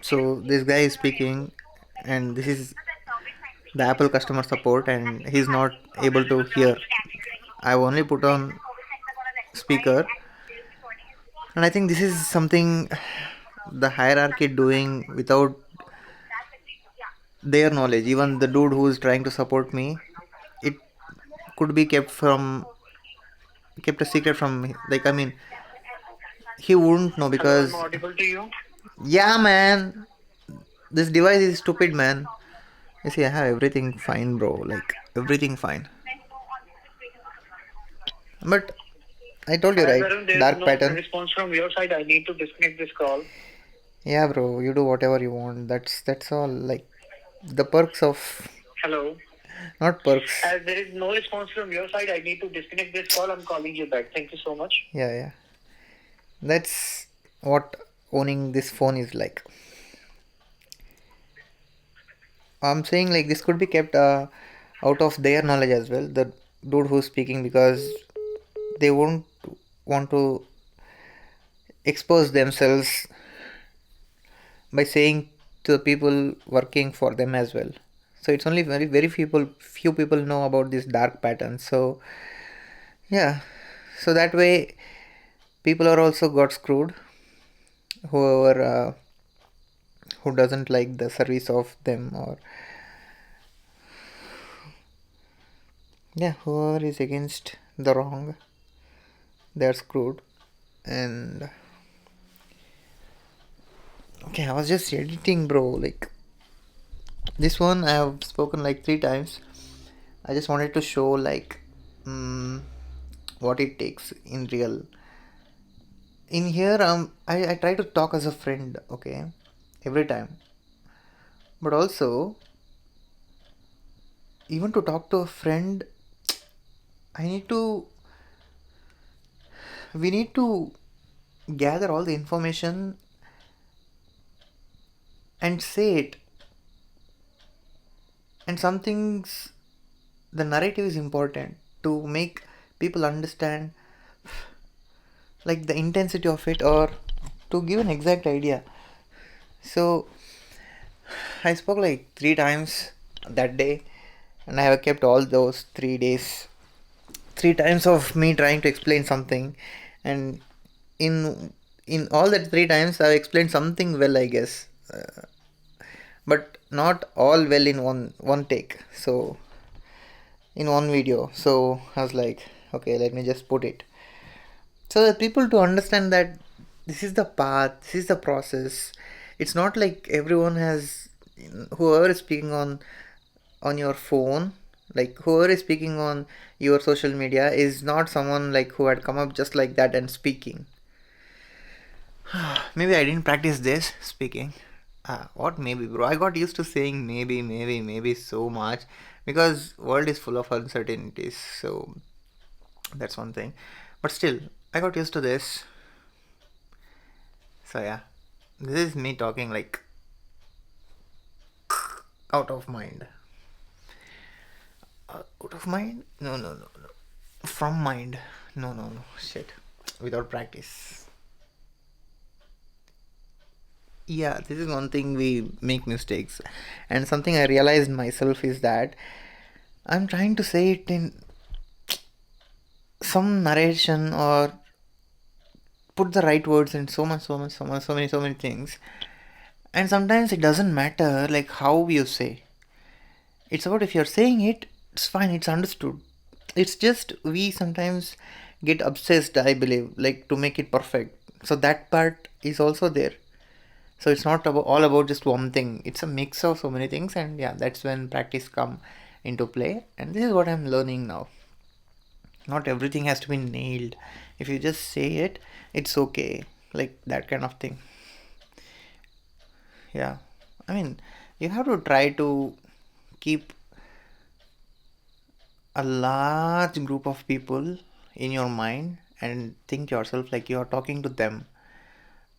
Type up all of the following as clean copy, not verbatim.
So this guy is speaking, and this is the Apple customer support, and he's not able to hear. I've only put on speaker, and I think this is something the hierarchy doing without their knowledge. Even the dude who is trying to support me, it could be kept a secret from me. Like, I mean, he wouldn't know Hello, I'm because audible to you. yeah, man, this device is stupid, man. You see, I have everything fine, bro. Like everything fine. But I told you As right, Arun, there is dark no pattern. response from your side. I need to disconnect this call. Yeah, bro, you do whatever you want. That's all. Like the perks of Hello. not perks. As there is no response from your side, I need to disconnect this call. I'm calling you back. Thank you so much. Yeah, yeah. That's what owning this phone is like. I'm saying like this could be kept out of their knowledge as well. The dude who's speaking because they won't want to expose themselves by saying to the people working for them as well. So it's only very few people know about this dark pattern. So yeah, so that way people are also got screwed. Whoever who doesn't like the service of them, or yeah, whoever is against the wrong, they're screwed. And okay, I was just editing, bro. Like this one, I have spoken like 3 times. I just wanted to show like what it takes in real. In here, I try to talk as a friend, okay, every time. But also, even to talk to a friend, I need to. We need to gather all the information and say it. And some things, the narrative is important to make people understand like the intensity of it, or to give an exact idea. So I spoke like 3 times that day, and I have kept all those 3 days, 3 times of me trying to explain something, and in all that 3 times I've explained something well, I guess, but not all well in one take. So in one video, so I was like, okay, let me just put it so that people to understand that this is the path, this is the process. It's not like everyone has, whoever is speaking on your phone, like whoever is speaking on your social media is not someone like who had come up just like that and speaking. Maybe I didn't practice this speaking. What maybe, bro? I got used to saying maybe so much because world is full of uncertainties. So that's one thing. But still, I got used to this. So yeah, this is me talking like out of mind. Out of mind? No. From mind? No. Shit. Without practice. Yeah, this is one thing we make mistakes. And something I realized myself is that I'm trying to say it in some narration, or put the right words in so many things. And sometimes it doesn't matter like how you say. It's about if you're saying it, it's fine, it's understood. It's just we sometimes get obsessed, I believe, like to make it perfect. So that part is also there. So it's not all about just one thing. It's a mix of so many things, and yeah, that's when practice come into play. And this is what I'm learning now. Not everything has to be nailed. If you just say it, it's okay. Like that kind of thing. Yeah. I mean, you have to try to keep a large group of people in your mind and think yourself like you're talking to them.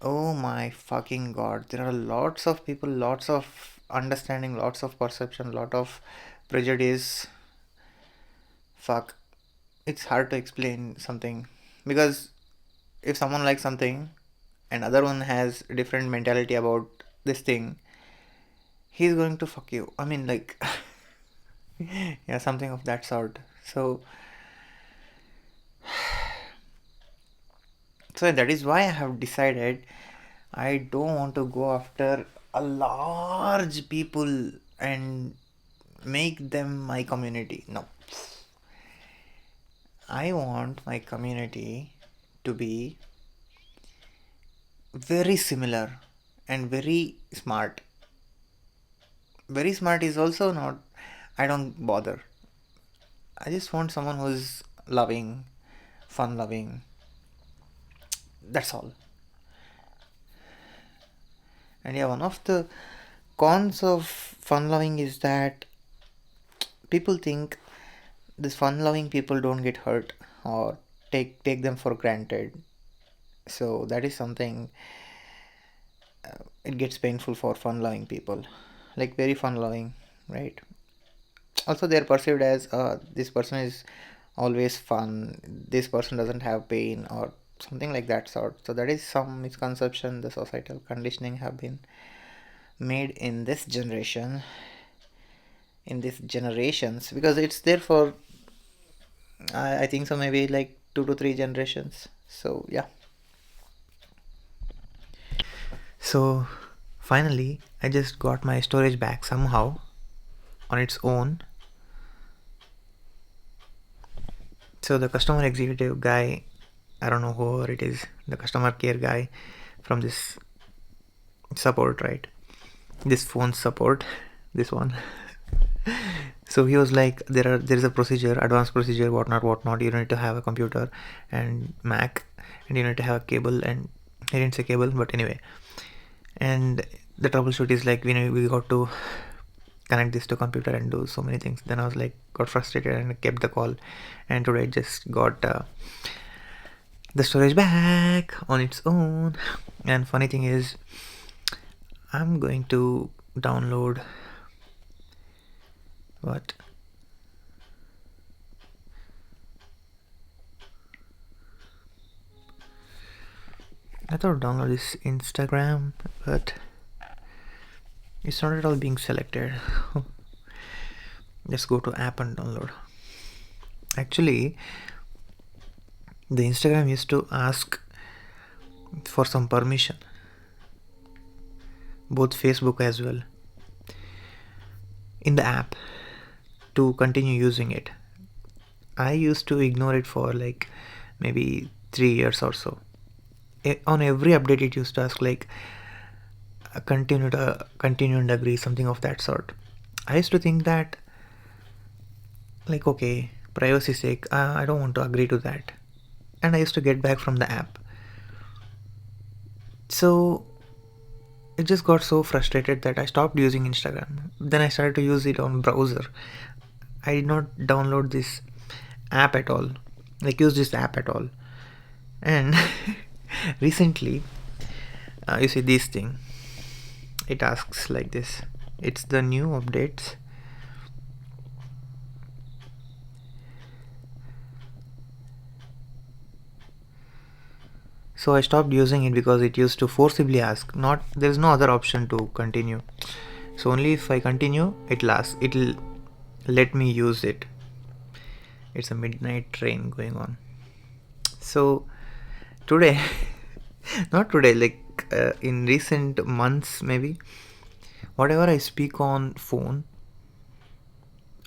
Oh my fucking god, there are lots of people, lots of understanding, lots of perception, lot of prejudice. Fuck, it's hard to explain something because if someone likes something and other one has different mentality about this thing, he's going to fuck you. I mean, like, yeah, something of that sort. So that is why I have decided I don't want to go after a large people and make them my community. No, I want my community to be very similar and very smart. Very smart is also not, I don't bother. I just want someone who's loving, fun loving. That's all. And yeah, one of the cons of fun loving is that people think this fun loving people don't get hurt or take them for granted. So that is something, it gets painful for fun loving people. Like very fun loving, right? Also they're perceived as this person is always fun, this person doesn't have pain or something like that sort. So that is some misconception the societal conditioning have been made in this generation, in these generations, because it's there for I think so maybe like 2 to 3 generations. So yeah. So finally I just got my storage back somehow on its own. So the customer executive guy, I don't know whoever it is, the customer care guy from this support, right? This phone support, this one. So he was like, there is a procedure, advanced procedure, whatnot. You need to have a computer and Mac, and you need to have a cable, and he didn't say cable, but anyway. And the troubleshoot is like, we got to connect this to computer and do so many things. Then I was like, got frustrated and kept the call, and today I just got the storage back on its own. And funny thing is, I'm going to download what I thought download is Instagram, but it's not at all being selected. Just go to app and download. Actually, the Instagram used to ask for some permission, both Facebook as well, in the app to continue using it. I used to ignore it for like maybe 3 years or so. On every update, it used to ask like continue and agree, something of that sort. I used to think that like, okay, privacy sake, I don't want to agree to that, and I used to get back from the app. So it just got so frustrated that I stopped using Instagram. Then I started to use it on browser. I did not download this app at all, like use this app at all. And recently, you see this thing, it asks like this, it's the new updates. So I stopped using it because it used to forcibly ask, not, there's no other option to continue. So only if I continue, it'll let me use it. It's a midnight train going on. So today, not today, like in recent months maybe, whatever I speak on phone,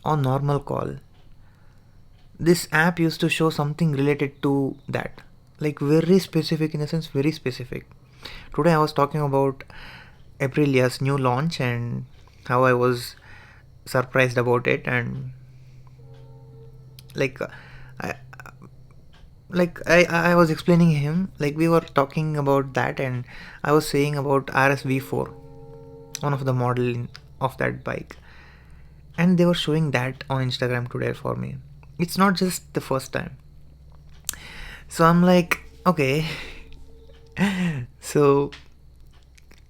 on normal call, this app used to show something related to that, like very specific, in a sense very specific. Today I was talking about Aprilia's new launch and how I was surprised about it, and like I I was explaining him, like we were talking about that, and I was saying about RSV4, one of the model of that bike, and they were showing that on Instagram today for me. It's not just the first time. So I'm like, okay, so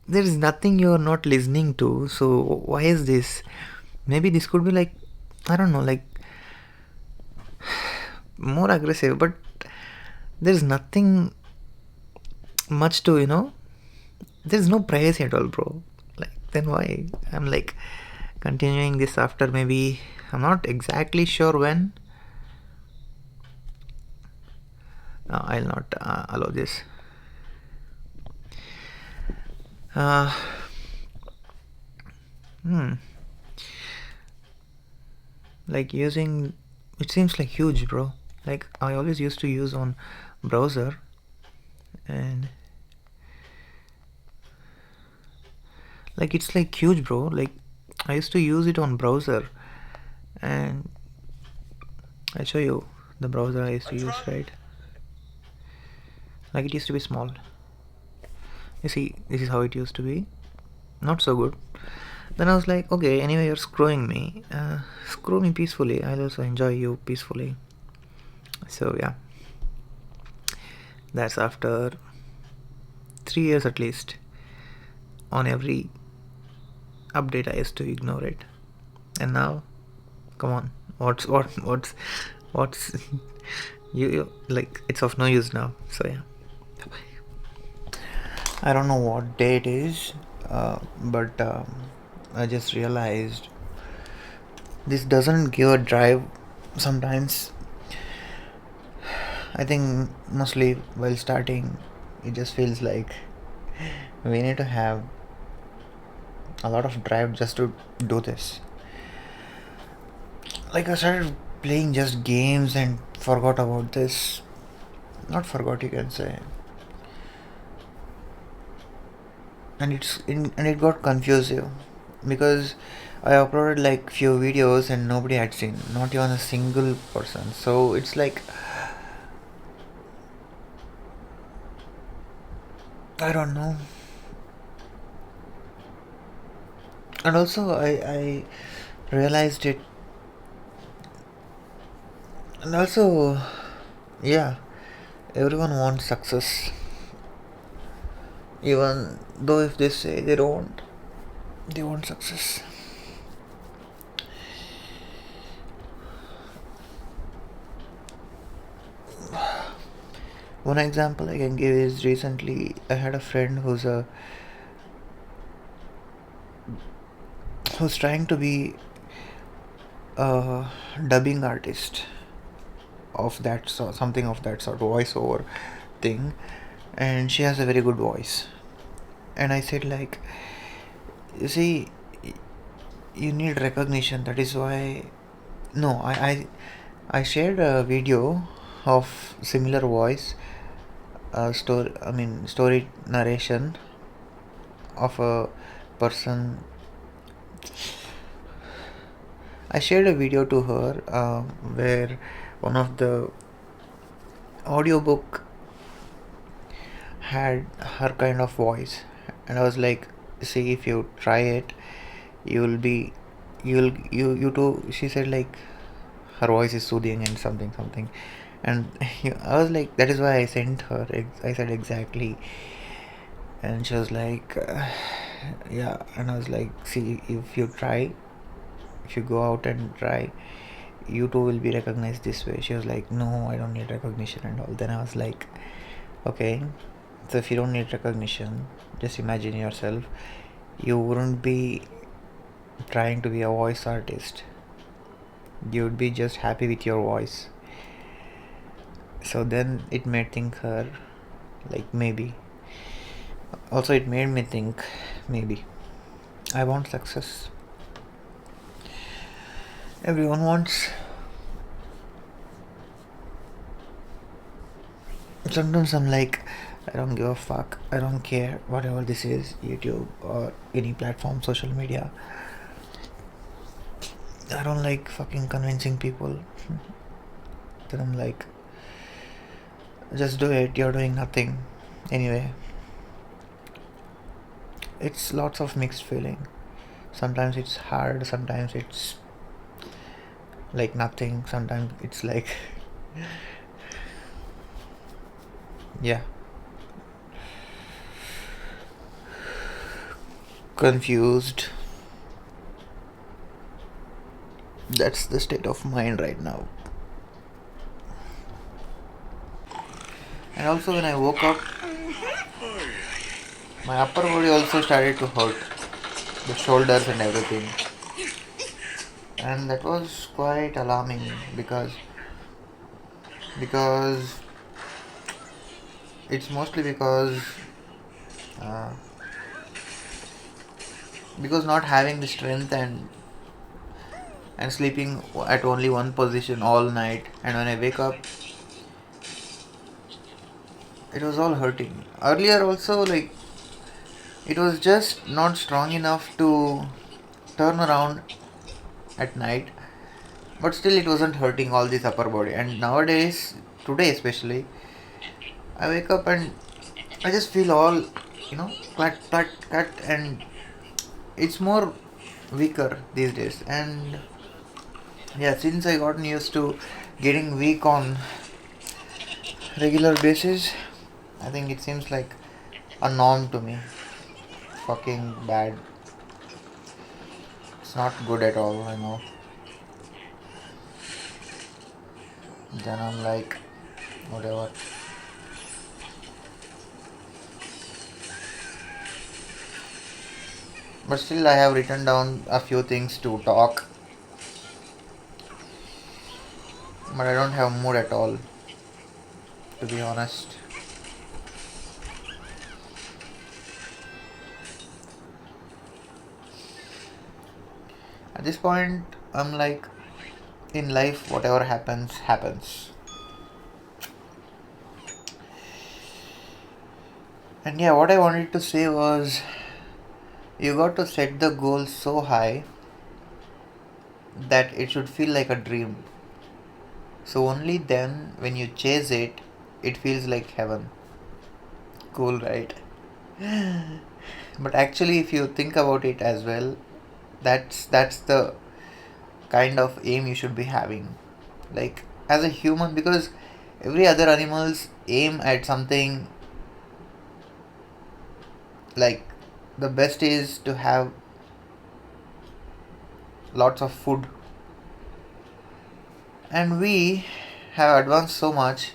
there is nothing you're not listening to, so why is this? Maybe this could be like, I don't know, like more aggressive, but there's nothing much to, there's no privacy at all, bro. Then why? I'm like continuing this after maybe, I'm not exactly sure when. I'll not allow this. Uh, hmm. Like using, it seems like huge, bro. Like I always used to use on browser, and like it's like huge, bro. Like I used to use it on browser, and I'll show you the browser I used to use, right? Like it used to be small. You see, this is how it used to be. Not so good. Then I was like, okay, anyway, you're screwing me. Screw me peacefully. I'll also enjoy you peacefully. So yeah, that's after 3 years at least. On every update, I used to ignore it, and now, come on, what's you like? It's of no use now. So yeah, I don't know what day it is, but I just realized this doesn't give a drive sometimes. I think mostly while starting, it just feels like we need to have a lot of drive just to do this. Like I started playing just games and forgot about this. Not forgot, you can say. And it got confusive because I uploaded like few videos and nobody had seen, not even a single person. So it's like, I don't know. And also I realized it. And also, yeah, everyone wants success, even though if they say they don't, they want success. One example I can give is recently I had a friend who's trying to be a dubbing artist of that sort, something of that sort, voiceover thing, and she has a very good voice. And I said like, you see, you need recognition. That is why. No, I shared a video of similar voice, story narration of a person. I shared a video to her where one of the audiobook had her kind of voice, and I was like, see, if you try it, you'll be, you too. She said like her voice is soothing and something, and I was like, that is why I sent her. I said exactly, and she was like, yeah, and I was like, see, if you try, if you go out and try, you too will be recognized this way. She was like, no, I don't need recognition and all. Then I was like, okay, so if you don't need recognition, just imagine yourself, you wouldn't be trying to be a voice artist, you would be just happy with your voice. So then it made think her like, maybe also it made me think, maybe I want success. Everyone wants. Sometimes I'm like, I don't give a fuck, I don't care, whatever this is, YouTube or any platform, social media. I don't like fucking convincing people. Then I'm like, just do it, you're doing nothing anyway. It's lots of mixed feeling. Sometimes it's hard, sometimes it's like nothing, sometimes it's like yeah, confused. That's the state of mind right now. And also when I woke up, my upper body also started to hurt. the shoulders and everything. And that was quite alarming because it's mostly uh, because not having the strength and sleeping at only one position all night, and when I wake up it was all hurting. Earlier also, like, it was just not strong enough to turn around at night, but still it wasn't hurting all this upper body. And nowadays, today especially, I wake up and I just feel all, cut, and it's more weaker these days. And yeah, since I gotten used to getting weak on regular basis, I think it seems like a norm to me. Fucking bad. It's not good at all, I know. Then I'm like, whatever. But still, I have written down a few things to talk, but I don't have mood at all, to be honest. At this point, I'm like, in life, whatever happens, happens. And yeah, what I wanted to say was, you got to set the goal so high that it should feel like a dream. So only then, when you chase it, it feels like heaven. Cool, right? But actually, if you think about it as well, that's the kind of aim you should be having. Like, as a human, because every other animals aim at something, like, the best is to have lots of food, and we have advanced so much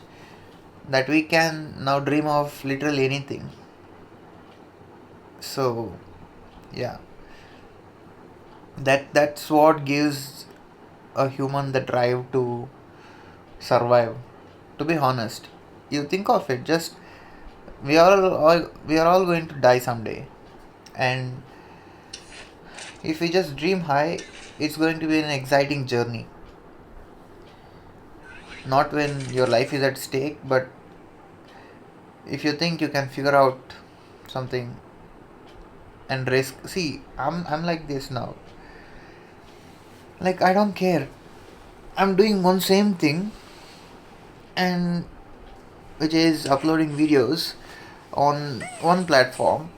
that we can now dream of literally anything. So yeah, that's what gives a human the drive to survive. To be honest, you think of it, just we are all going to die someday, and if we just dream high, it's going to be an exciting journey. Not when your life is at stake, but if you think you can figure out something and risk. See, I'm like this now. Like, I don't care. I'm doing one same thing, and which is uploading videos on one platform,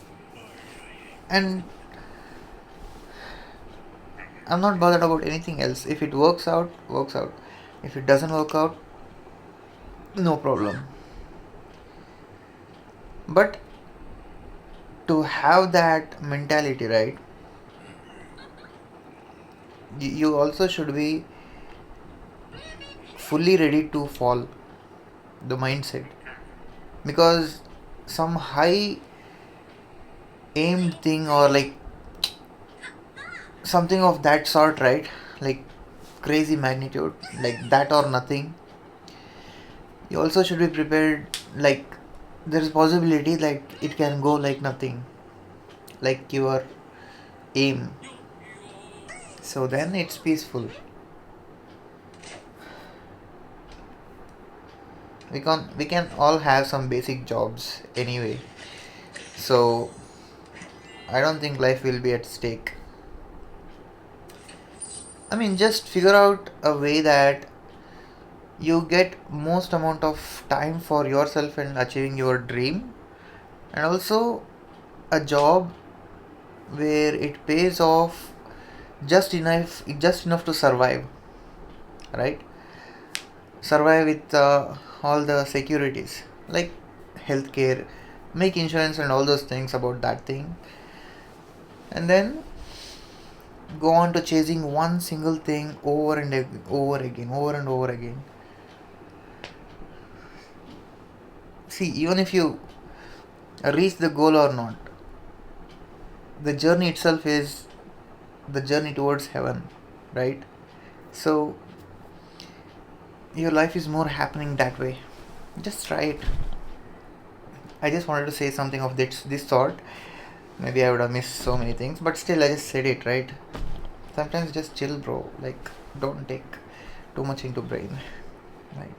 and I'm not bothered about anything else. If it works out, works out. If it doesn't work out, no problem. But to have that mentality, right? You also should be fully ready to fall. The mindset, because some high aimed thing, or like something of that sort, right? Like crazy magnitude, like that or nothing. You also should be prepared. Like, there is possibility like it can go like nothing, like your aim. So then it's peaceful. We can all have some basic jobs anyway. So I don't think life will be at stake. I mean, just figure out a way that you get most amount of time for yourself and achieving your dream, and also a job where it pays off just enough to survive, right? Survive with all the securities, like healthcare, make insurance and all those things about that thing, and then go on to chasing one single thing over and over again, over and over again. See, even if you reach the goal or not, the journey itself is the journey towards heaven, right? So your life is more happening that way. Just try it. I just wanted to say something of this sort. Maybe I would have missed so many things, but still I just said it, right? Sometimes just chill, bro. Like, don't take too much into brain. Right?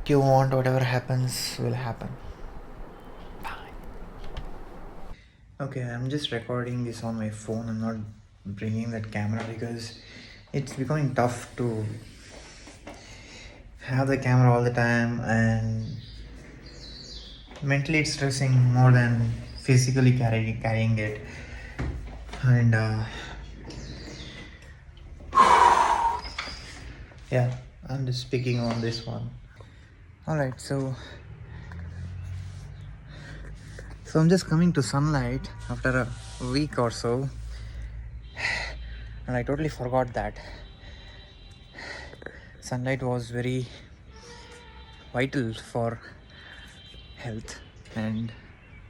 You want whatever happens will happen. Okay, I'm just recording this on my phone. I'm not bringing that camera because it's becoming tough to have the camera all the time, and mentally it's stressing more than physically carrying it. And yeah, I'm just speaking on this one. All right, so I'm just coming to sunlight after a week or so, and I totally forgot that sunlight was very vital for health and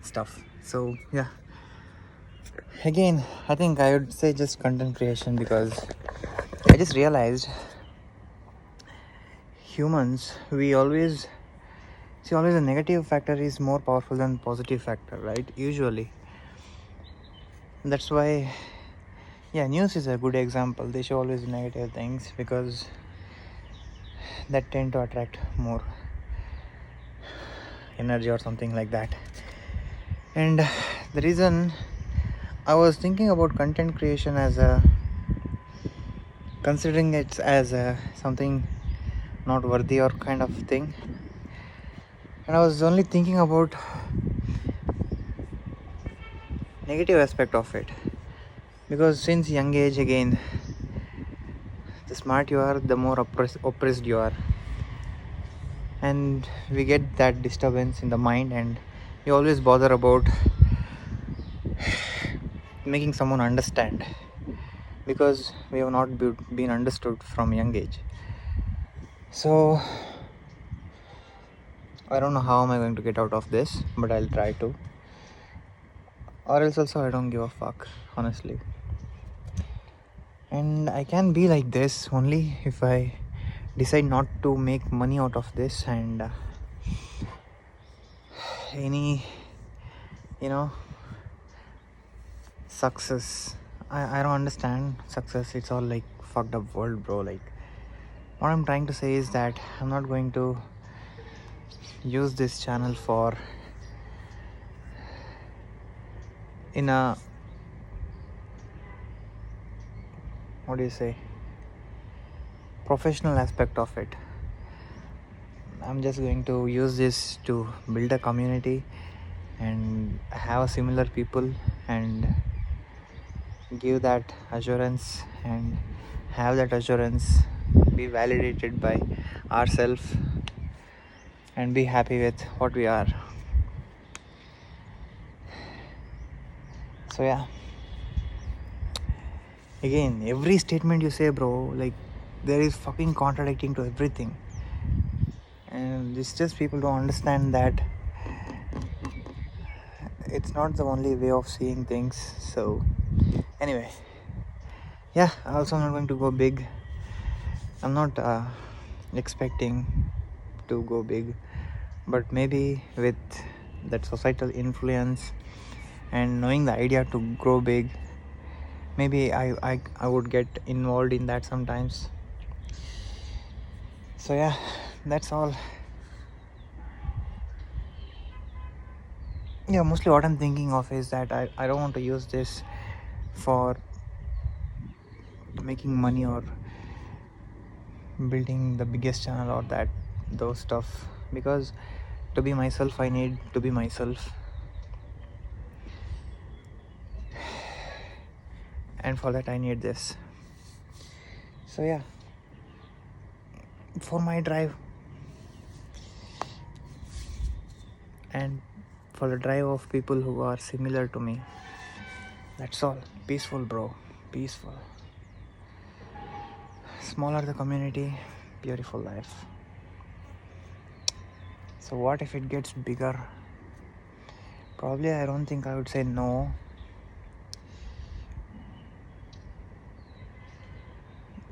stuff. So yeah, again, I think I would say just content creation, because I just realized humans, we always see, always the negative factor is more powerful than positive factor, right? Usually. That's why, yeah, news is a good example. They show always negative things because that tend to attract more energy or something like that. And the reason I was thinking about content creation as a, considering it as a something not worthy or kind of thing, and I was only thinking about negative aspect of it, because since young age, again, the smart you are, the more oppressed you are, and we get that disturbance in the mind, and we always bother about making someone understand, because we have not been understood from young age. So I don't know how am I going to get out of this, but I'll try to, or else also I don't give a fuck, honestly. And I can be like this only if I decide not to make money out of this, and any, you know, success, I don't understand success. It's all like fucked up world, bro. Like, what I'm trying to say is that I'm not going to use this channel for in a, what do you say, professional aspect of it. I'm just going to use this to build a community and have a similar people, and give that assurance, and have that assurance be validated by ourselves, and be happy with what we are. So yeah, again, every statement you say, bro, like, there is fucking contradicting to everything, and it's just people don't understand that it's not the only way of seeing things. So anyway, yeah, also I'm not going to go big. I'm not expecting to go big, but maybe with that societal influence and knowing the idea to grow big, maybe I would get involved in that sometimes. So yeah, that's all. Yeah, mostly what I'm thinking of is that I don't want to use this for making money or building the biggest channel or that, those stuff, because to be myself I need to be myself, and for that I need this. So yeah, for my drive and for the drive of people who are similar to me, that's all. Peaceful, bro, peaceful. Smaller the community, beautiful life. So what if it gets bigger? Probably I don't think I would say no.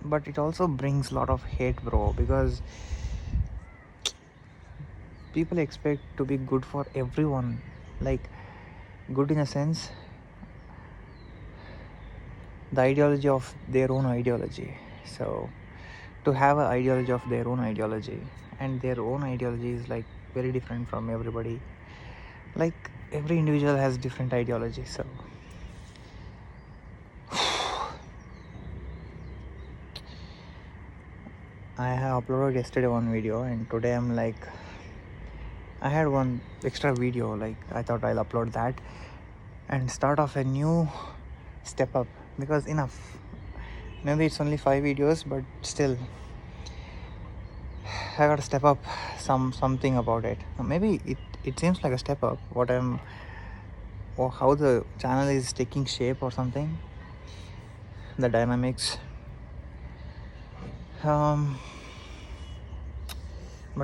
But it also brings a lot of hate, bro, because people expect to be good for everyone. Like, good in a sense, the ideology of their own ideology. So, to have an ideology of their own ideology, and their own ideology is like very different from everybody. Like, every individual has different ideology. So, I have uploaded yesterday one video, and today I'm like, I had one extra video. Like, I thought I'll upload that and start off a new step up, because enough. Maybe it's only 5 videos, but still, I gotta step up something about it. Maybe it seems like a step up. Or how the channel is taking shape or something. The dynamics. But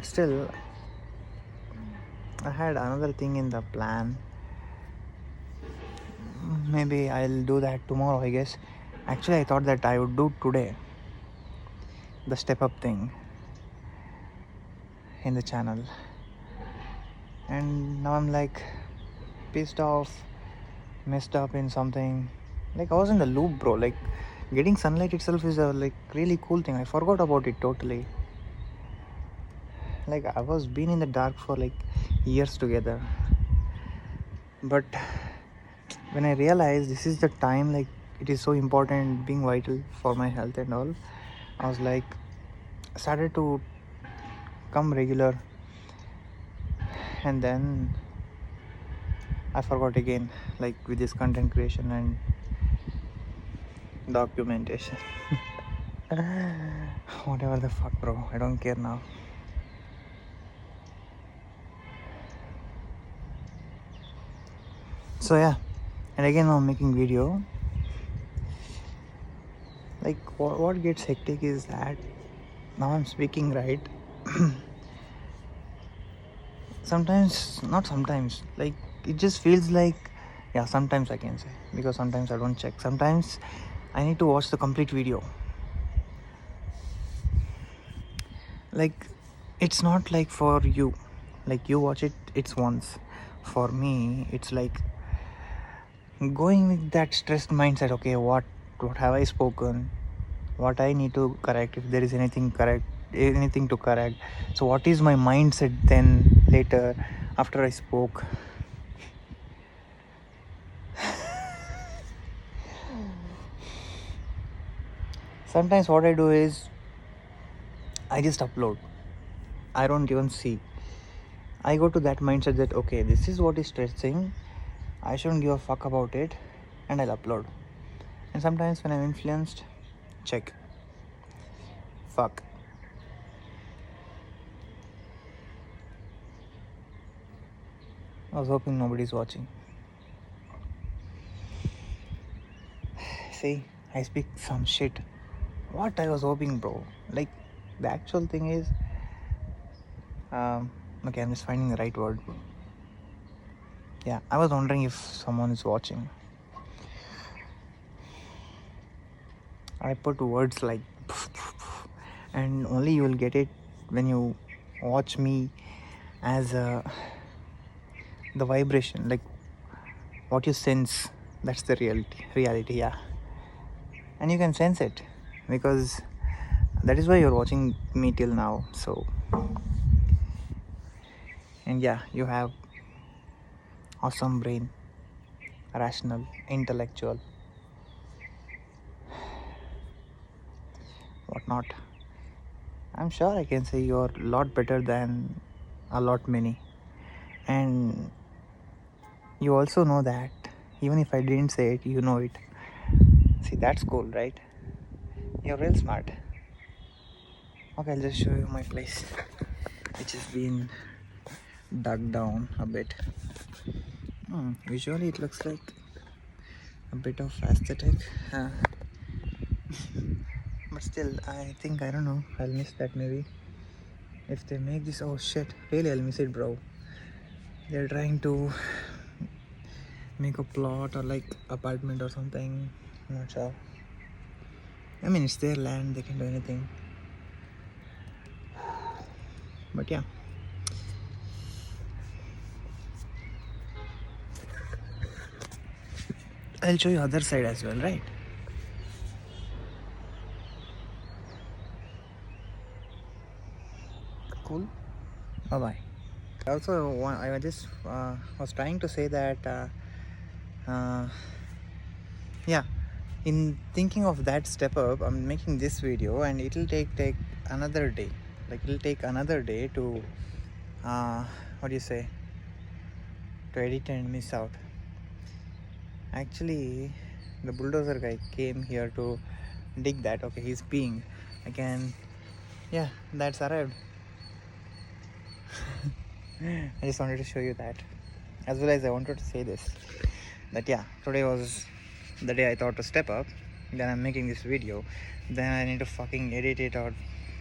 still, I had another thing in the plan. Maybe I'll do that tomorrow, I guess. Actually, I thought that I would do today the step up thing in the channel. And now I'm like pissed off, messed up in something. Like, I was in the loop, bro. Like, getting sunlight itself is a like really cool thing. I forgot about it totally. Like, I was been in the dark for like years together. But when I realized this is the time, like, it is so important, being vital for my health and all, I was like, started to come regular, and then I forgot again, like with this content creation and documentation. Whatever the fuck, bro, I don't care now. So yeah, and again I'm making video. Like, what gets hectic is that now I'm speaking, right? Sometimes, not sometimes, like, it just feels like, yeah, sometimes I can say, because sometimes I don't check. Sometimes I need to watch the complete video. Like, it's not like for you, like you watch it, it's once. For me, it's like going with that stressed mindset. Okay, what have I spoken, what I need to correct, if there is anything to correct. So what is my mindset then later after I spoke? Sometimes what I do is I just upload. I don't even see. I go to that mindset that okay, this is what is stressing. I shouldn't give a fuck about it, and I'll upload. And sometimes when I'm influenced, check. Fuck. I was hoping nobody's watching. See, I speak some shit. What I was hoping, bro. Like, the actual thing is, okay, I'm just finding the right word. Yeah, I was wondering if someone is watching. I put words like, and only you will get it when you watch me as the vibration, like what you sense. That's the reality, yeah. And you can sense it because that is why you're watching me till now. So, and yeah, you have awesome brain, rational, intellectual, whatnot. I'm sure I can say you're a lot better than a lot many. And you also know that even if I didn't say it, you know it. See, that's cool, right? You're real smart. Okay, I'll just show you my place, which has been dug down a bit. Visually, it looks like a bit of aesthetic. But still, I think, I don't know, I'll miss that maybe. If they make this, oh shit, really I'll miss it, bro. They're trying to make a plot or like apartment or something. I'm not sure. I mean, it's their land, they can do anything. But yeah, I'll show you other side as well, right? Cool. Bye bye. Also, I just was trying to say that, yeah, in thinking of that step up, I'm making this video, and it'll take another day. Like it'll take another day to, what do you say, to edit and miss out. Actually, the bulldozer guy came here to dig that. Okay, he's peeing. I can, yeah, that's arrived. I just wanted to show you that. As well as I wanted to say this, that yeah, today was the day I thought to step up. Then I'm making this video. Then I need to fucking edit it, or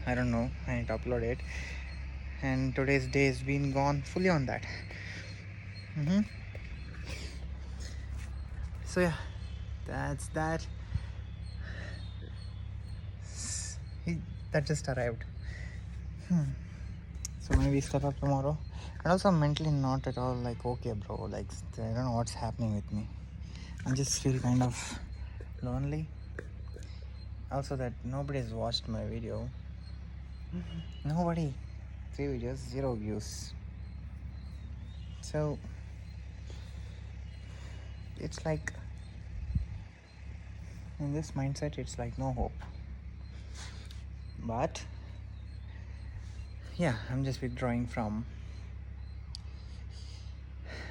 I don't know, I need to upload it. And today's day has been gone fully on that. So yeah, that's that. He, that just arrived. So maybe step up tomorrow. And also I'm mentally not at all like okay, bro. Like I don't know what's happening with me. I just feel kind of lonely. Also that nobody's watched my video. Nobody. 3 videos, 0 views. So it's like in this mindset it's like no hope. But yeah, I'm just withdrawing from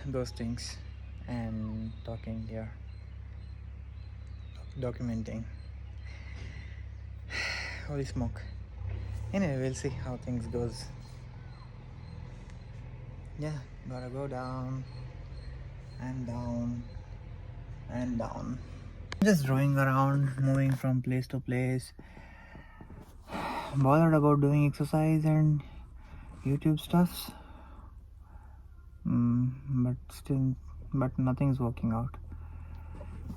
those things and talking here, documenting. Holy smoke. Anyway, we'll see how things goes. Yeah, gotta go down and down and down. Just roaming around, moving from place to place, bothered about doing exercise and YouTube stuffs. But nothing's working out.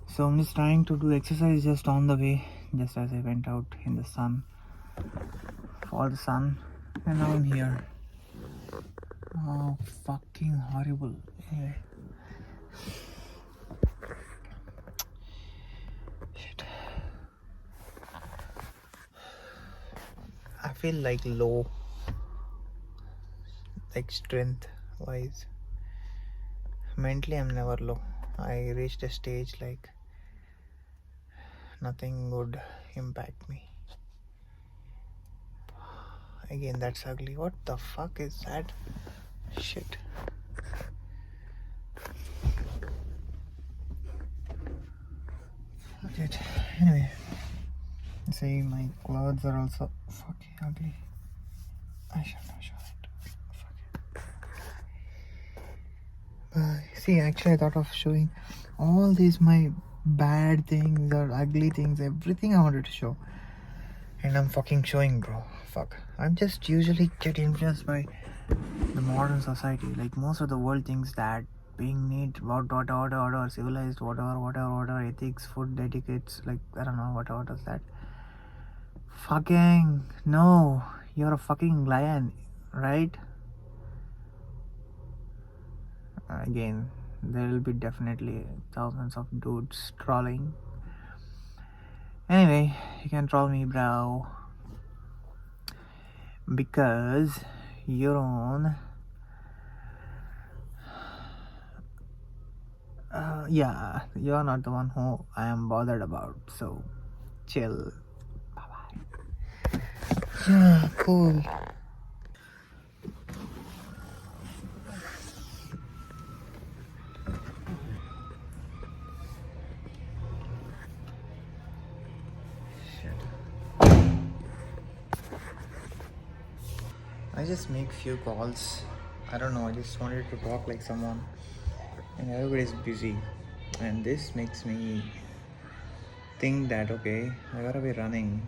So I'm just trying to do exercise just on the way, just as I went out in the sun, for the sun, and now I'm here. Oh, fucking horrible. Anyway. Shit. I feel like low, like strength wise. Mentally, I'm never low. I reached a stage like nothing would impact me. Again, that's ugly. What the fuck is that? Shit. Fuck it. Anyway, see, my clothes are also fucking ugly. I should not show it. Fuck it. See, actually, I thought of showing all these my bad things or ugly things, everything I wanted to show. And I'm fucking showing, bro. Fuck. I'm just usually get influenced by the modern society. Like most of the world thinks that being neat, about order, civilized, whatever, ethics, food etiquettes, like I don't know, what is that? Fucking no, you're a fucking lion, right? Again, there will be definitely thousands of dudes trolling. Anyway, you can troll me, bro, because you're on. Yeah, you're not the one who I am bothered about, so chill. Bye bye. Yeah, cool. I just make few calls. I don't know, I just wanted to talk like someone, and everybody's busy. And this makes me think that okay, I gotta be running.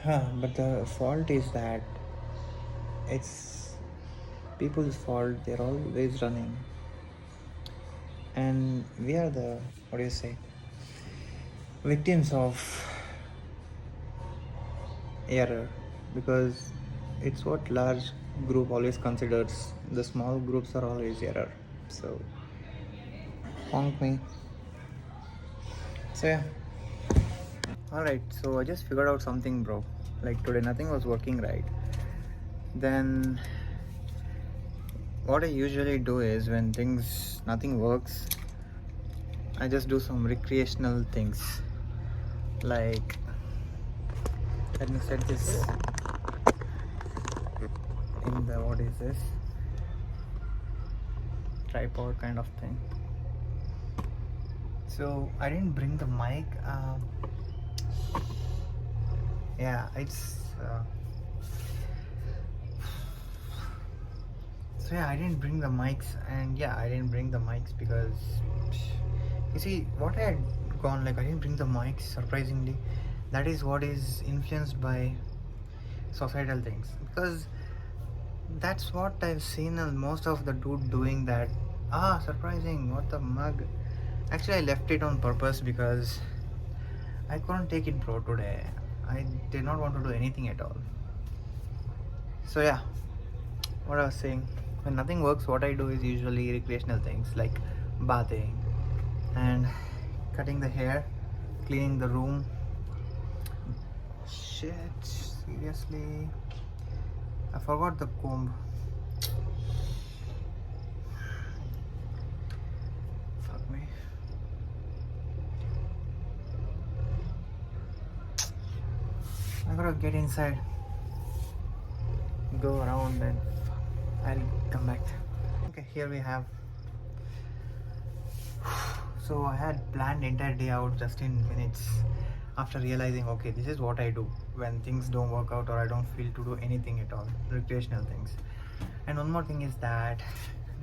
But the fault is that it's people's fault, they're always running. and we are the, what do you say, victims of error, because it's what large group always considers. The small groups are always error. So honk me. So yeah. Alright, so I just figured out something, bro. Like today nothing was working right. Then what I usually do is when things nothing works, I just do some recreational things. Like, let me set this in the, what is this, tripod kind of thing. So I didn't bring the mic. Yeah, it's so yeah, I didn't bring the mics, and yeah, I didn't bring the mics because you see what I had gone, like I didn't bring the mics. Surprisingly, that is what is influenced by societal things, because that's what I've seen most of the dude doing that. Surprising, what the mug. Actually, I left it on purpose because I couldn't take it, bro, today. I did not want to do anything at all. So yeah, what I was saying, when nothing works, what I do is usually recreational things like bathing and cutting the hair, cleaning the room. Shit, seriously, I forgot the comb. Fuck me. I gotta get inside, go around, and I'll come back. Okay, here we have. So I had planned entire day out just in minutes after realizing, okay, this is what I do when things don't work out or I don't feel to do anything at all, recreational things. And one more thing is that,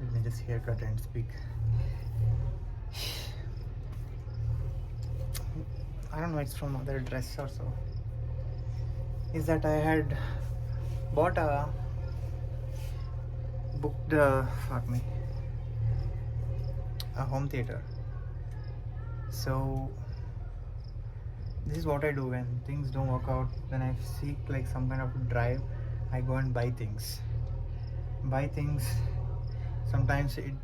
let me just haircut and speak. I don't know, it's from other dress or so. Is that I had bought a booked fuck me, a home theater. So this is what I do when things don't work out. When I seek like some kind of drive, I go and buy things. Buy things. Sometimes it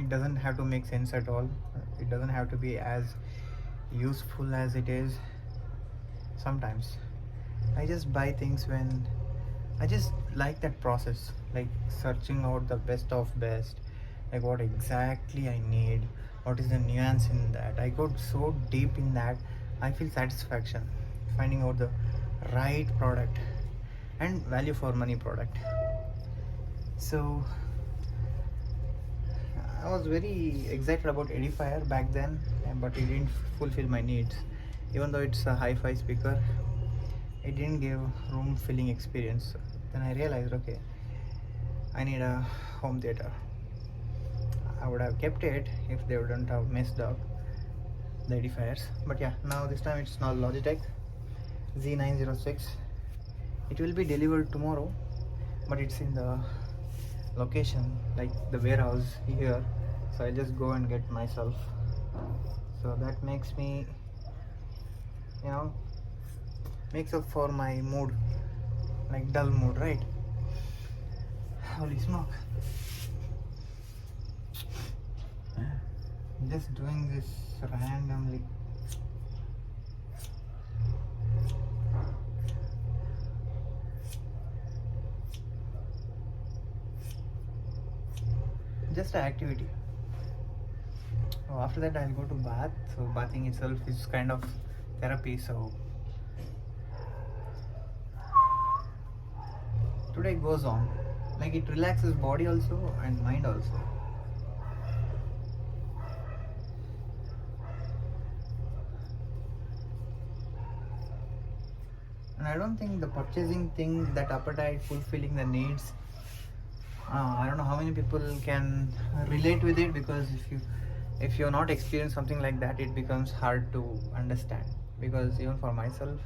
doesn't have to make sense at all. It doesn't have to be as useful as it is. Sometimes I just buy things when I just like that process, like searching out the best of best, like what exactly I need, what is the nuance in that. I go so deep in that, I feel satisfaction finding out the right product and value for money product. So I was very excited about edifier back then, but it didn't fulfill my needs. Even though it's a hi-fi speaker, it didn't give room filling experience. Then I realized, okay, I need a home theater. I would have kept it if they wouldn't have messed up the edifiers. But yeah, now this time it's not Logitech Z906. It will be delivered tomorrow, but it's in the location, like the warehouse here. So I just go and get myself. So that makes me, you know, makes up for my mood, like dull mood, right? Holy smoke. Just doing this randomly. Just an activity. So after that I'll go to bath. So bathing itself is kind of therapy. So today it goes on. Like it relaxes body also and mind also. And I don't think the purchasing thing, that appetite, fulfilling the needs, I don't know how many people can relate with it, because if you're not experienced something like that, it becomes hard to understand. Because even for myself,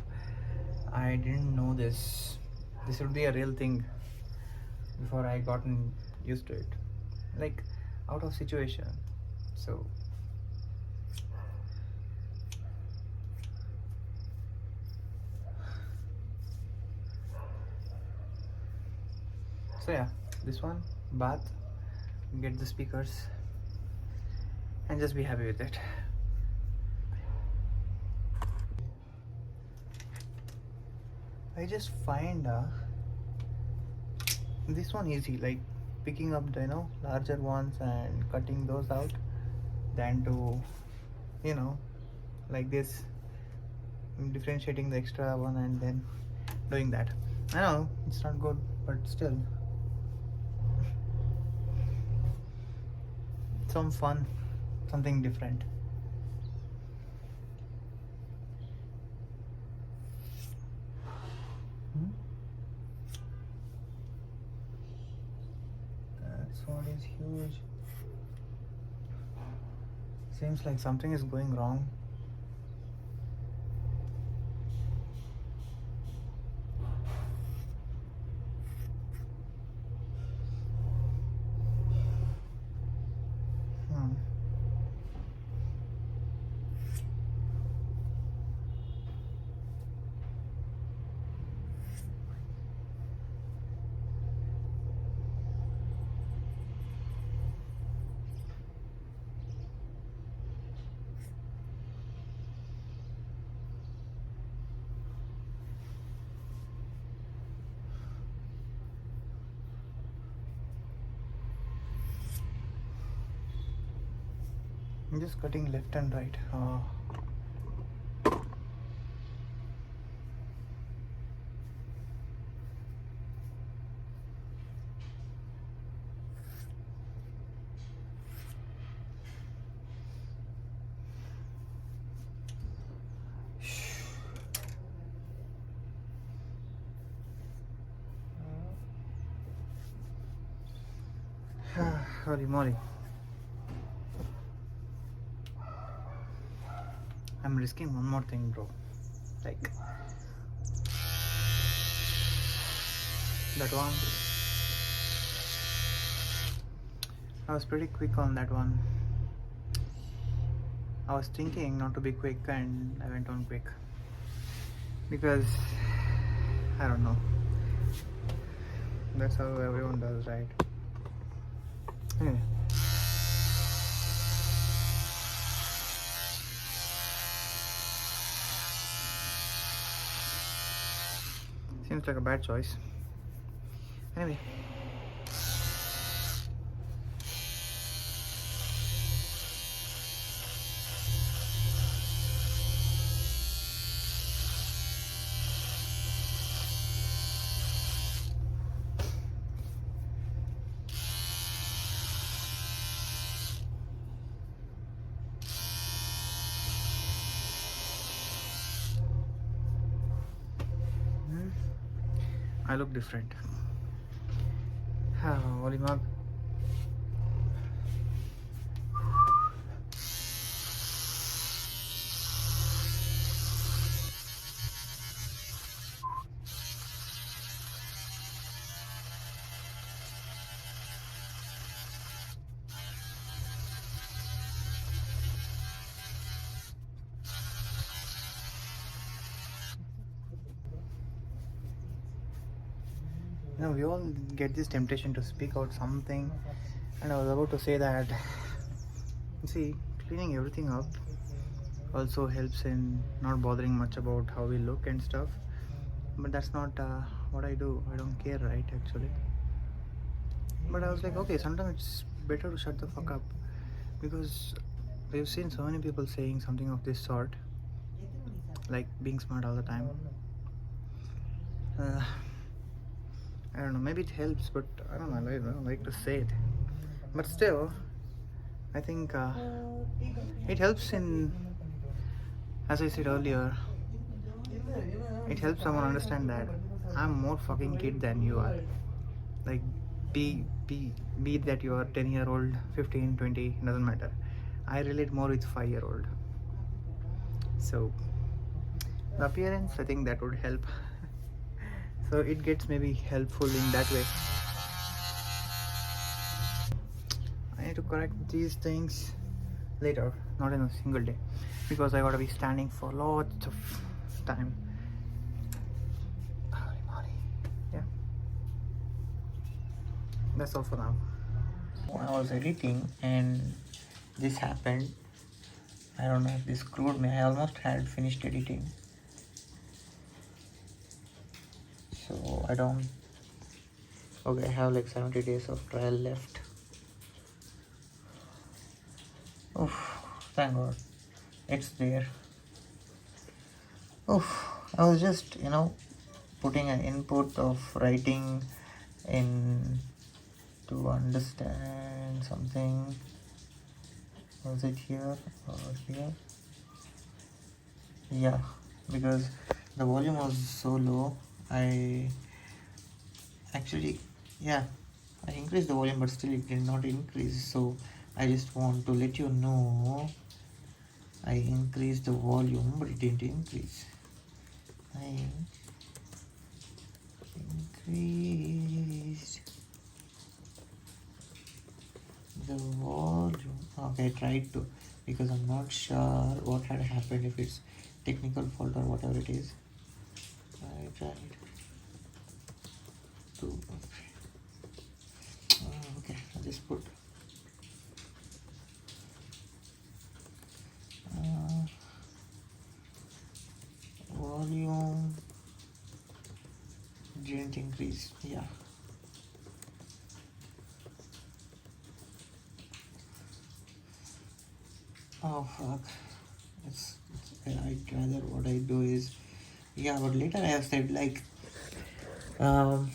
I didn't know this would be a real thing before I gotten used to it, like out of situation. So So yeah, this one, bath, get the speakers and just be happy with it. I just find this one easy, like picking up the larger ones and cutting those out, than to you know like this, differentiating the extra one and then doing that. I know it's not good, but still some fun, something different. Hmm? That's what is huge. Seems like something is going wrong. Hmm. I'm just cutting left and right. Holy moly. I'm risking one more thing, bro. Like that one. I was pretty quick on that one. I was thinking not to be quick and I went on quick. Because I don't know. That's how everyone does, right? Anyway. Seems like a bad choice. Anyway. I look different. Holy mug. We all get this temptation to speak out something, and I was about to say that. See, cleaning everything up also helps in not bothering much about how we look and stuff. But that's not what I do. I don't care, right? Actually. But I was like, okay, sometimes it's better to shut the fuck up, because we've seen so many people saying something of this sort, like being smart all the time. I don't know, maybe it helps, but I don't know, I don't like to say it. But still, I think it helps in, as I said earlier, it helps someone understand that I'm more fucking kid than you are. Like, be it that you are 10-year-old, 15, 20, doesn't matter. I relate more with 5-year-old. So, the appearance, I think that would help. So it gets maybe helpful in that way. I need to correct these things later, not in a single day, because I gotta be standing for lots of time. Yeah. That's all for now. I was editing and this happened. I don't know if this screwed me. I almost had finished editing. So I don't. Okay, I have like 70 days of trial left. Oh, thank God. It's there. Oh, I was just, putting an input of writing in to understand something. Was it here or here? Yeah, because the volume was so low. I actually, yeah, I increased the volume, but still it did not increase. So I just want to let you know I increased the volume, but it didn't increase. I increased the volume. Okay, I tried to, because I'm not sure what had happened, if it's technical fault or whatever it is. I tried to. Okay, I just put uh, volume didn't increase. Yeah. Oh fuck. I'd rather what I do is, yeah, but later I have said like um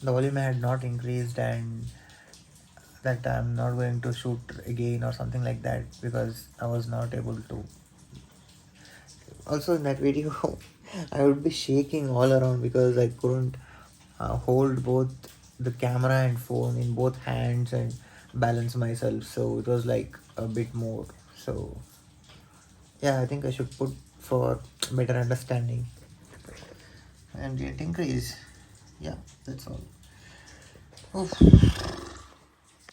the volume had not increased and that I'm not going to shoot again or something like that because I was not able to. Also in that video, I would be shaking all around because I couldn't hold both the camera and phone in both hands and balance myself. So it was like a bit more. So yeah, I think I should put for better understanding and get increase. Yeah, that's all. Oof.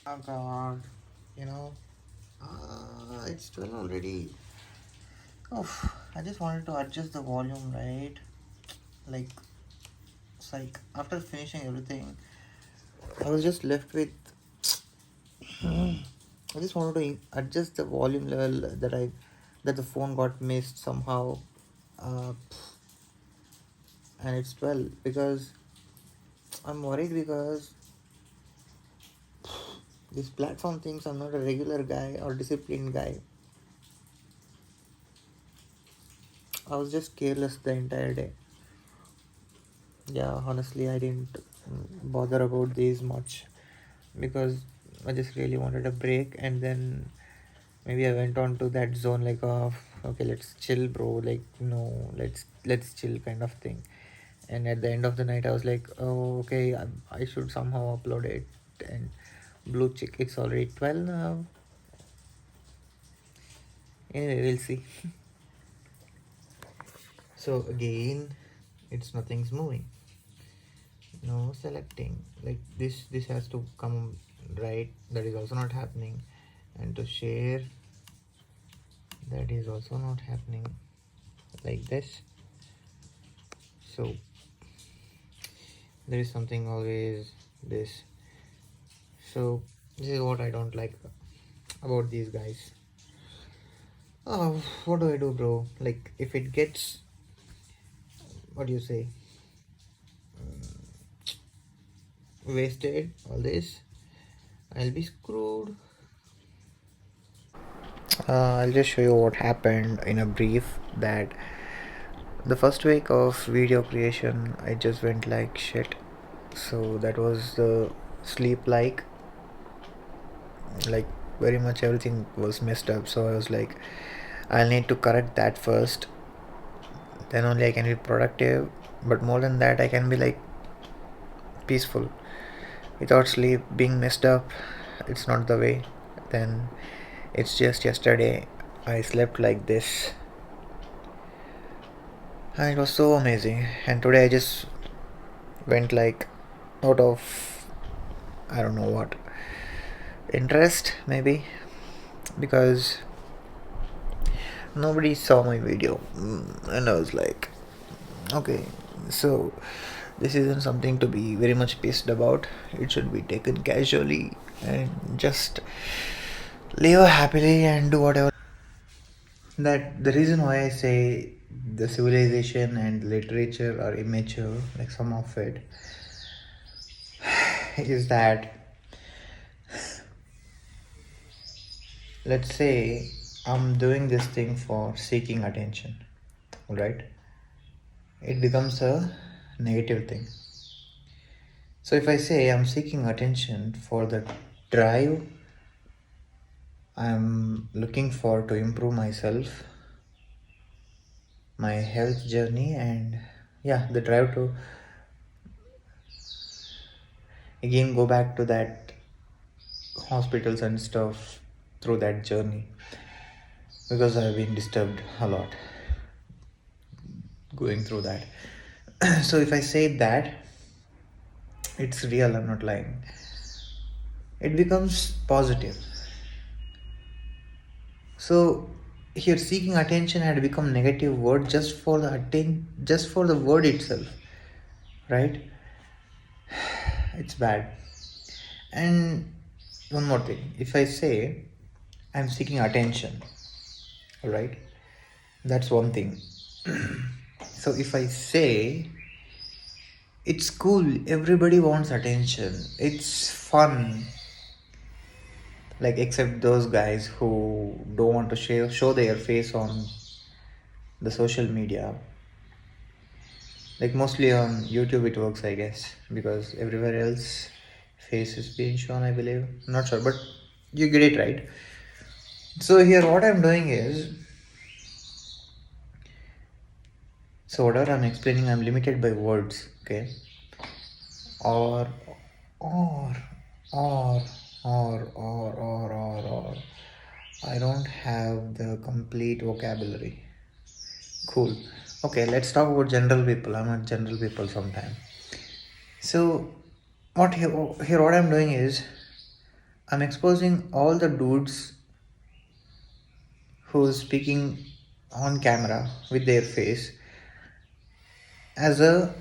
Oh God, you know, it's 12 already. Oh, I just wanted to adjust the volume, right? Like, it's like after finishing everything, I was just left with. I just wanted to adjust the volume level that the phone got missed somehow, uh, and it's 12 because I'm worried because this platform thinks I'm not a regular guy or disciplined guy. I was just careless the entire day. Yeah, honestly, I didn't bother about these much because I just really wanted a break, and then maybe I went on to that zone like, oh, okay, let's chill, bro. Like, no, let's chill kind of thing. And at the end of the night, I was like, oh, okay, I should somehow upload it. And blue chick, it's already 12 now. Anyway, we'll see. So again, it's nothing's moving. No selecting. Like this has to come right. That is also not happening. And to share, that is also not happening. Like this. So there is something always this. So this is what I don't like about these guys. Oh, what do I do, bro? Like if it gets, what do you say, wasted, all this, I'll be screwed. I'll just show you what happened in a brief. That the first week of video creation, I just went like shit. So that was the sleep like very much everything was messed up. So I was like, I'll need to correct that first. Then only I can be productive. But more than that, I can be like peaceful. Without sleep being messed up, it's not the way. Then it's just yesterday I slept like this and it was so amazing. And today I just went like out of, I don't know what, interest maybe, because nobody saw my video. And I was like, okay, so This isn't something to be very much pissed about. It should be taken casually and just live happily and do whatever. That the reason why I say the civilization and literature are immature, like some of it, is that, let's say I'm doing this thing for seeking attention, right? It becomes a negative thing. So if I say I'm seeking attention for the drive I'm looking for to improve myself, my health journey, and yeah, the drive to again go back to that hospitals and stuff through that journey, because I've been disturbed a lot going through that. So if I say that, it's real, I'm not lying. It becomes positive. So here seeking attention had become negative word just for the just for the word itself, right? It's bad. And one more thing, if I say I'm seeking attention, all right, that's one thing. So if I say it's cool, everybody wants attention, it's fun, like except those guys who don't want to show their face on the social media, like mostly on YouTube it works, I guess, because everywhere else face is being shown, I believe. Not sure, but you get it right. So here what I'm doing is, so whatever I'm explaining, I'm limited by words, okay? Or, or, or, or. I don't have the complete vocabulary. Cool. Okay, let's talk about general people. I'm a general people sometime. So, here what I'm doing is, I'm exposing all the dudes who's speaking on camera with their face as a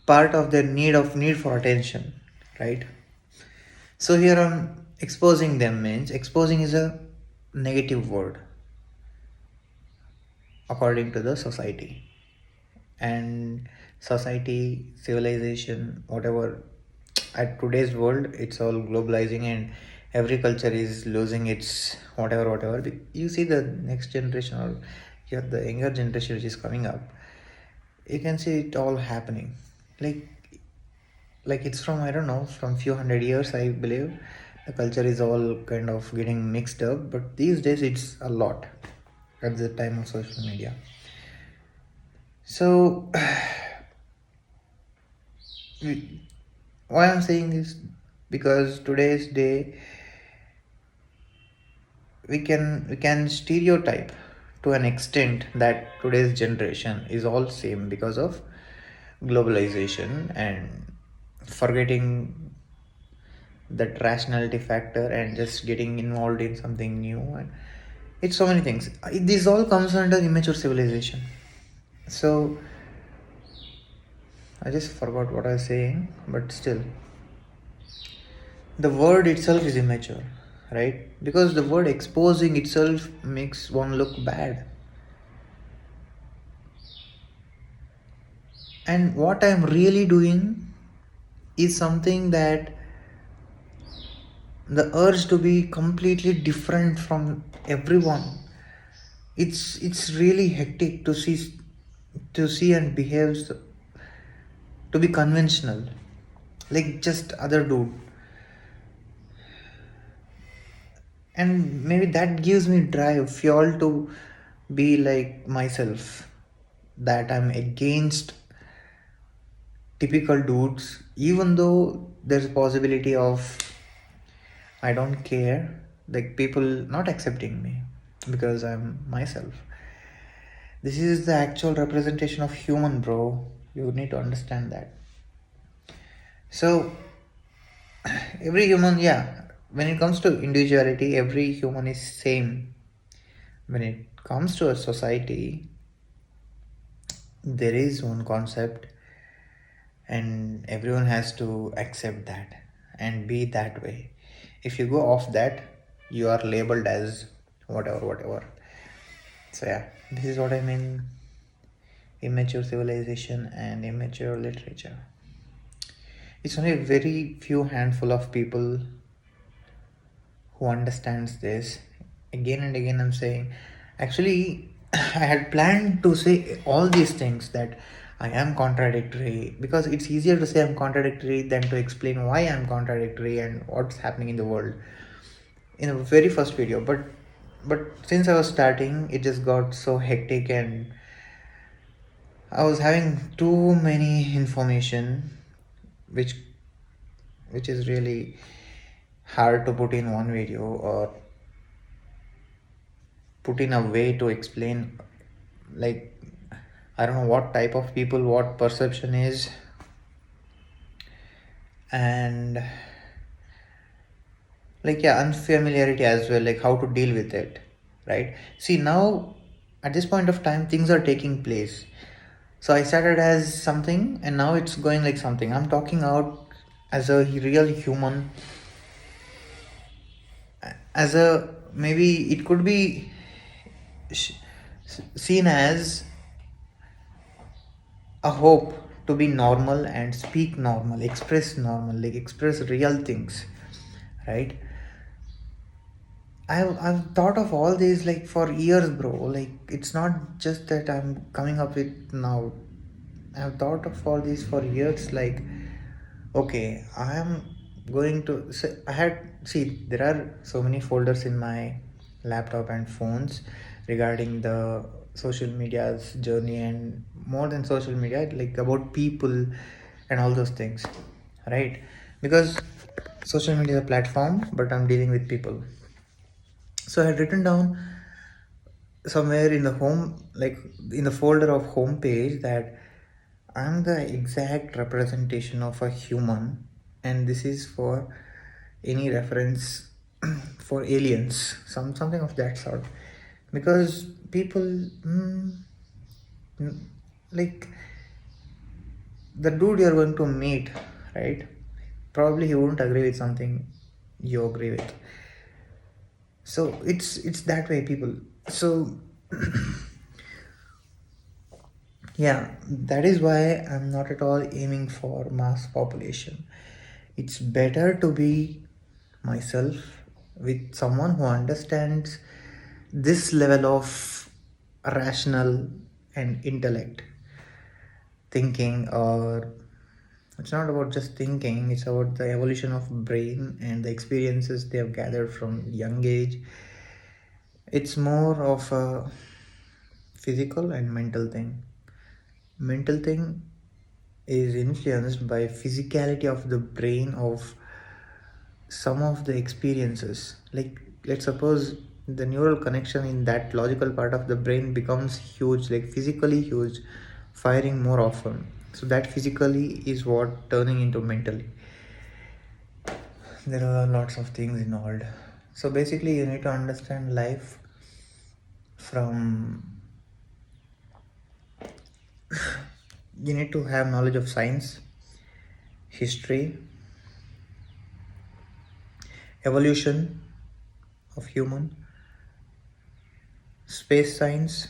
part of their need for attention, right? So here I'm exposing them, means exposing is a negative word according to the society. And society, civilization, whatever, at today's world it's all globalizing and every culture is losing its whatever. You see the next generation, or yeah, the younger generation which is coming up, you can see it all happening. like like it's from, I don't know, from few hundred years, I believe the culture is all kind of getting mixed up, but these days it's a lot at the time of social media. So why I'm saying this, because today's day we can stereotype to an extent that today's generation is all same because of globalization and forgetting that rationality factor and just getting involved in something new. And it's so many things. This all comes under immature civilization. So I just forgot what I was saying, but still, the word itself is immature, right? Because the word exposing itself makes one look bad. And what I'm really doing is something that the urge to be completely different from everyone. It's really hectic to see and behave to be conventional, like just other dude. And maybe that gives me drive, fuel to be like myself, that I'm against typical dudes, even though there's a possibility of, I don't care, like people not accepting me because I'm myself. This is the actual representation of human, bro. You need to understand that. So every human, yeah, when it comes to individuality, every human is same. when it comes to a society, there is one concept, and everyone has to accept that and be that way. If you go off that, you are labeled as whatever, whatever. So, yeah, this is what I mean immature civilization and immature literature. It's only a very few handful of people who understands this. Again and again I'm saying, actually, I had planned to say all these things, that I am contradictory, because it's easier to say I'm contradictory than to explain why I'm contradictory and what's happening in the world in the very first video. But since I was starting, it just got so hectic, and I was having too many information, which which is really hard to put in one video, or put in a way to explain, like, I don't know what type of people, what perception is, and like, yeah, unfamiliarity as well, like how to deal with it, right? See, now at this point of time, things are taking place. So I started as something, and now it's going like something. I'm talking out as a real human, as a, maybe it could be sh- seen as a hope to be normal and speak normal, like express real things, right? I've thought of all these like for years, bro. Like, it's not just that I'm coming up with now. I've thought of all these for years. Like, okay, I am going to say, I had, see, there are so many folders in my laptop and phones regarding the social media's journey, and more than social media, like about people and all those things, right? Because social media is a platform, but I'm dealing with people. So I had written down somewhere in the home, like in the folder of home page, that I'm the exact representation of a human, and this is for any reference for aliens, something of that sort. Because people, mm, like the dude you're going to meet, right? Probably he wouldn't agree with something you agree with. So it's that way, people. So yeah, that is why I'm not at all aiming for mass population. It's better to be myself with someone who understands this level of rational and intellect thinking, or it's not about just thinking, it's about the evolution of brain and the experiences they have gathered from young age. It's more of a physical and mental thing. Mental thing is influenced by physicality of the brain of some of the experiences. Like, let's suppose the neural connection in that logical part of the brain becomes huge, like physically huge, firing more often. So that physically is what turning into mentally. There are lots of things involved. So basically, you need to understand life from, you need to have knowledge of science, history, evolution of human, space science,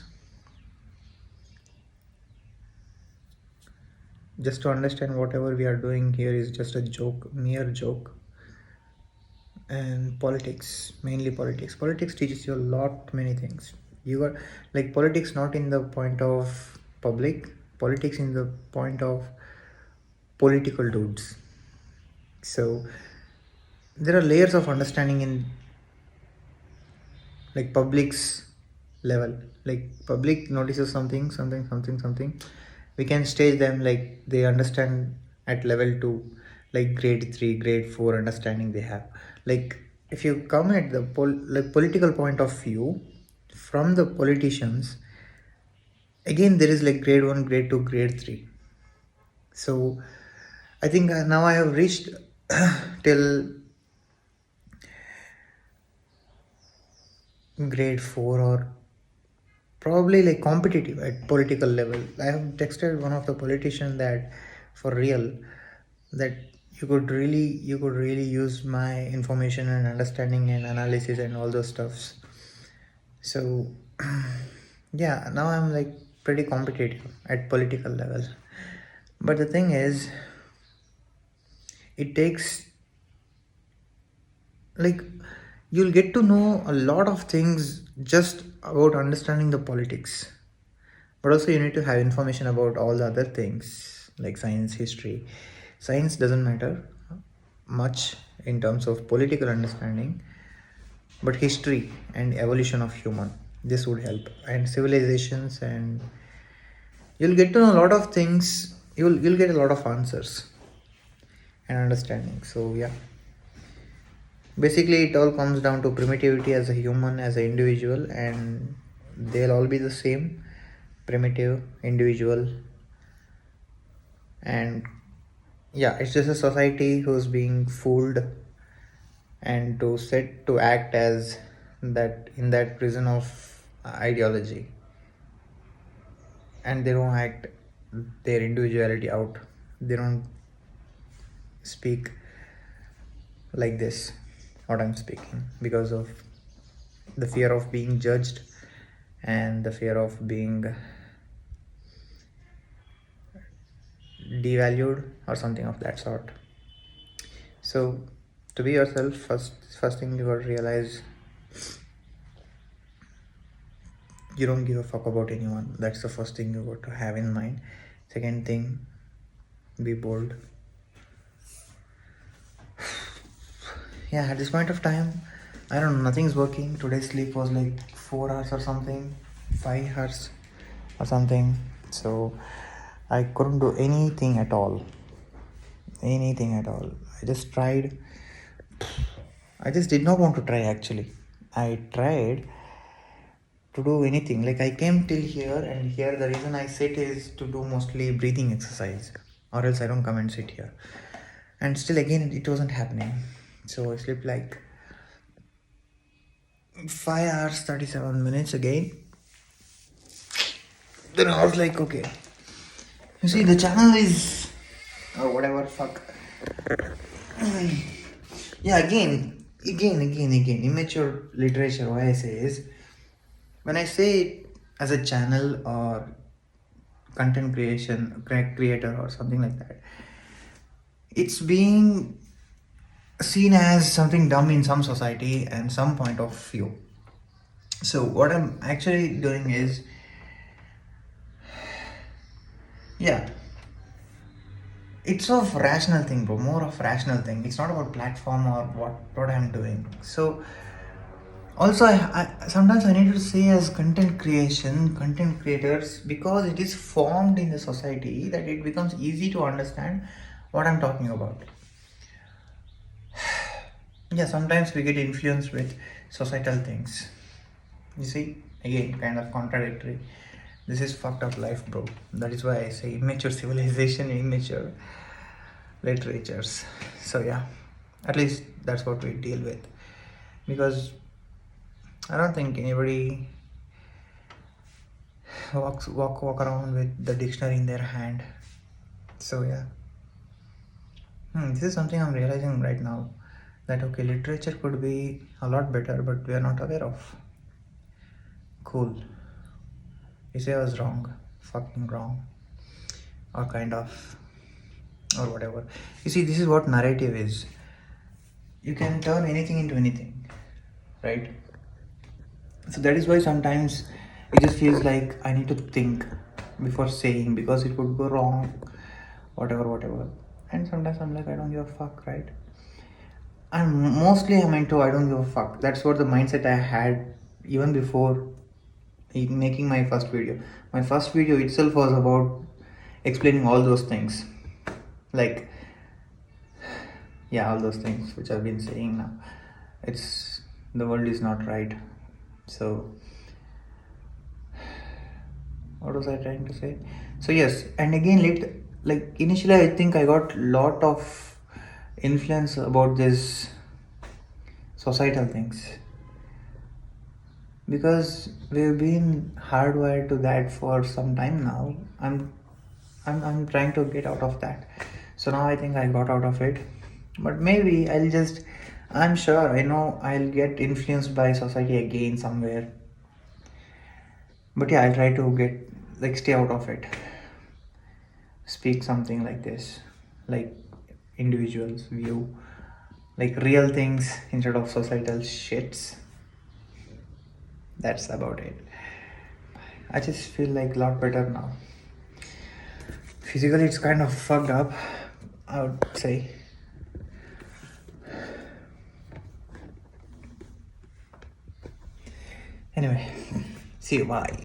just to understand whatever we are doing here is just a joke, mere joke. And politics, mainly politics. Politics teaches you a lot many things. You are, like, politics not in the point of public, politics in the point of political dudes. So there are layers of understanding in, like, public's level. Like, public notices something, we can stage them like they understand at level 2, like grade 3, grade 4 understanding they have. Like, if you come at the like political point of view from the politicians, again there is like grade 1, grade 2, grade 3. So I think now I have reached till grade 4 or probably like competitive at political level. I have texted one of the politicians that for real that you could really use my information and understanding and analysis and all those stuffs. So yeah, now I'm like pretty competitive at political level. But the thing is, it takes like you'll get to know a lot of things just about understanding the politics, but also you need to have information about all the other things like science, history. Science doesn't matter much in terms of political understanding, but history and evolution of human, this would help, and civilizations, and you'll get to know a lot of things. You'll get a lot of answers and understanding. So yeah, basically it all comes down to primitivity as a human, as an individual, and they'll all be the same, primitive individual. And yeah, it's just a society who's being fooled and to set to act as that in that prison of ideology, and they don't act their individuality out. They don't speak like this, what I'm speaking, because of the fear of being judged and the fear of being devalued or something of that sort. So to be yourself, first thing you got to realize, you don't give a fuck about anyone. That's the first thing you got to have in mind. Second thing, be bold. Yeah, at this point of time, I don't know, nothing's working. Today's sleep was like 4 hours or something, 5 hours or something. So I couldn't do anything at all. Anything at all. I just tried. I just did not want to try actually. I tried to do anything. Like I came till here, and here the reason I sit is to do mostly breathing exercise, or else I don't come and sit here. And still again it wasn't happening. So I slept like 5 hours 37 minutes again. Then I was like, okay. You see, the channel is or whatever fuck. Yeah, again, immature literature. Why I say is, when I say it as a channel or content creator or something like that, it's being seen as something dumb in some society and some point of view. So what I'm actually doing is, yeah, it's of rational thing, bro, more of rational thing. It's not about platform or what I'm doing. So also I sometimes I need to say as content creators, because it is formed in the society that it becomes easy to understand what I'm talking about. Yeah, sometimes we get influenced with societal things. You see, again, kind of contradictory. This is fucked up life, bro. That is why I say immature civilization, immature literatures. So yeah, at least that's what we deal with, because I don't think anybody walk around with the dictionary in their hand. So yeah, this is something I'm realizing right now, that okay, literature could be a lot better, but we are not aware of. Cool. You say I was wrong, fucking wrong, or kind of, or whatever. You see, this is what narrative is. You can turn anything into anything, right? So that is why sometimes it just feels like I need to think before saying, because it could go wrong, whatever. And sometimes I'm like, I don't give a fuck, right? And mostly I'm into I don't give a fuck. That's what the mindset I had even before making my first video. My first video itself was about explaining all those things. Like, yeah, all those things which I've been saying now. It's the world is not right. So what was I trying to say? So yes, and again, like initially I think I got lot of influence about this societal things. because we've been hardwired to that for some time now. I'm trying to get out of that. So now I think I got out of it. But maybe I'm sure I know I'll get influenced by society again somewhere. But yeah, I'll try to get like stay out of it. Speak something like this. Like individuals view like real things instead of societal shits. That's about it. I just feel like a lot better now. Physically, it's kind of fucked up, I would say. Anyway, see you. Bye.